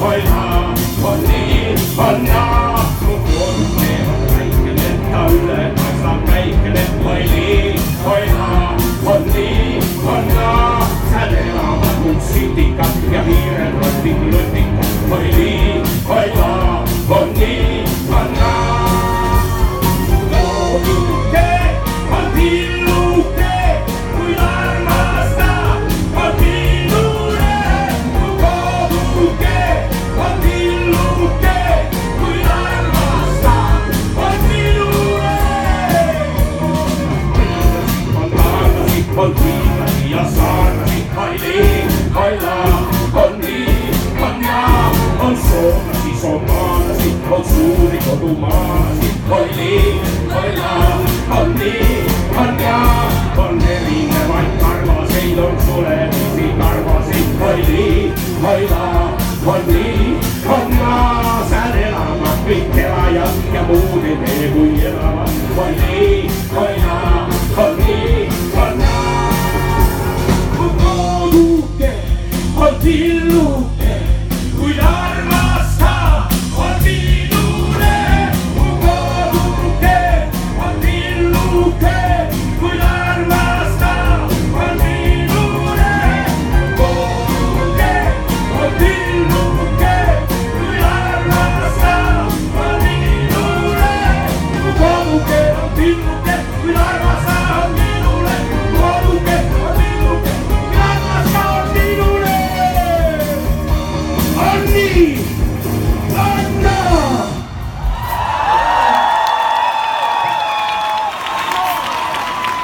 hoida, on nii, on naa. Mu koodus teevad väike lenta üle, paistab väike lent palli. Hoida, on nii, on naa. Seal elavad mul sitikad ja hiired rotid lutikad. Hoidi, hoida, on nii, on naa. Looduke on tilluke, kui armastab, on tillune. Mu looduke on tilluke, kui armastab, on tillune. On taarlasi, on tiiglasi ja saarlasi, hoidi, hoida, on nii, on naa. On soomlasi, soomaalasi, on suuri kodumaalasi, hoidi, hoida.